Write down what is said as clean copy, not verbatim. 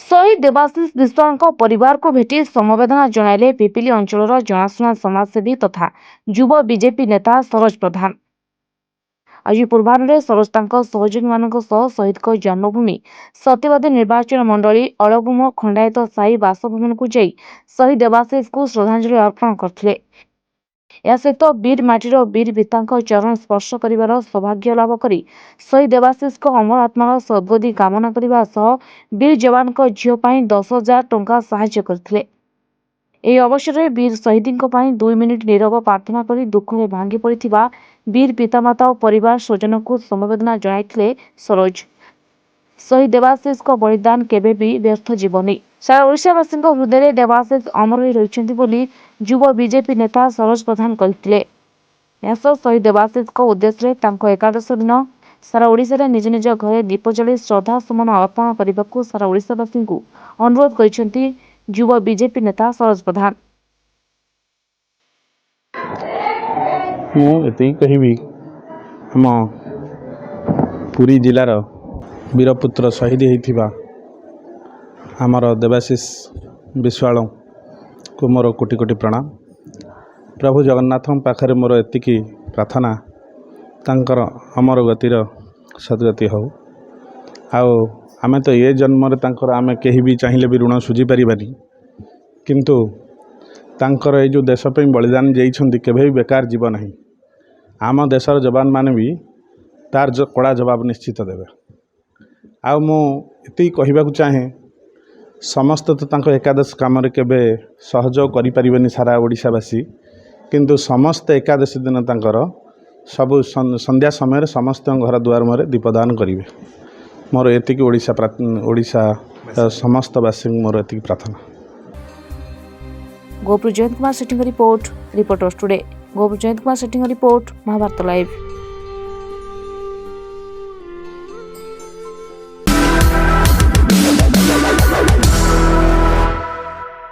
शहीद देवाशीष विश्वाल परिवार को भेटी समवेदना जणाइले पिपिली अंचल जनाशुना समाजसेवी तथा युव बीजेपी नेता सरोज प्रधान। आज पूर्वाह्न सरोज सहयोगी मान शहीद जन्मभूमि सत्यवादी निर्वाचन मंडली अलगुम खंडायत साई बासभवन को जाई शहीद देवाशीष को श्रद्धांजलि अर्पण करथिले। या सहित बीर माटीर बीर पिता चरण स्पर्श कर सौभाग्य लाभ करी शहीद देवाशीष अमर आत्मार सद्गति कामना करने सह बीर जवान झील 10,000 टंका साहाय्य करथिले। ଏହି ଅବସରରେ ବୀର ଶହୀଦଙ୍କ ପାଇଁ 2 ମିନିଟ୍ ନୀରବ ପ୍ରାର୍ଥନା କରି ଦୁଃଖରେ ଭାଙ୍ଗି ପଡ଼ିଥିବା ବୀର ପିତାମାତା ଓ ପରିବାର ସ୍ୱଜନଙ୍କୁ ସମବେଦନା ଜଣାଇଥିଲେ ସରୋଜ। ଶହୀଦ ଦେବାଶିଷଙ୍କ ବଳିଦାନ କେବେ ବି ବ୍ୟର୍ଥ ଯିବନି। ସାରା ଓଡ଼ିଶାବାସୀଙ୍କ ହୃଦୟରେ ଦେବାଶିଷ ଅମର ହୋଇ ରହିଛନ୍ତି ବୋଲି ଯୁବ ବିଜେପି ନେତା ସରୋଜ ପ୍ରଧାନ କହିଥିଲେ। ଏହାସହ ଶହୀଦ ଦେବାଶିଷଙ୍କ ଉଦ୍ଦେଶ୍ୟରେ ତାଙ୍କ ଏକାଦଶ ଦିନ ସାରା ଓଡ଼ିଶାରେ ନିଜ ନିଜ ଘରେ ଦୀପ ଜଳାଇ ଶ୍ରଦ୍ଧା ସୁମନ ଅର୍ପଣ କରିବାକୁ ସାରା ଓଡ଼ିଶାବାସୀଙ୍କୁ ଅନୁରୋଧ କରିଛନ୍ତି युवा बीजेपी नेता सरोज प्रधान। मुझे कहबी आम पुरी जिलार वीरपुत्र शहीद होता आमर देवाशीष विश्वाल को मोर कोटि कोटि प्रणाम। प्रभु जगन्नाथ पाखरे मोर एतिकी प्रार्थना तांकर अमर गतिर सद्गति हो। आमे तो ये जन्म आमे कहीं भी चाहिए भी ऋण सुझी पारिबानी, किंतु तांकर ये जो देश पे बलिदान जाइछन्ति केबे भी बेकार जीव नहीं। आम देशर जवान माने भी तार जो कड़ा जवाब निश्चित देवे। आ मु एति कहबा को चाहे समस्त तो तांको एकादश काम रे केबे सहयोग करि परिबेनी सारा ओडिशावासी, किंतु समस्त एकादशी दिन तांकर सब संध्या समय समस्त घर दुआर मुहरे दीपदान करिवे। मोर एतिक ओडिशा समस्त वासी मोर एतिक प्रार्थना। Gopur Jayant Kumar Sethi report reporters today. Gopur Jayant Kumar Sethi report Mahabharat live.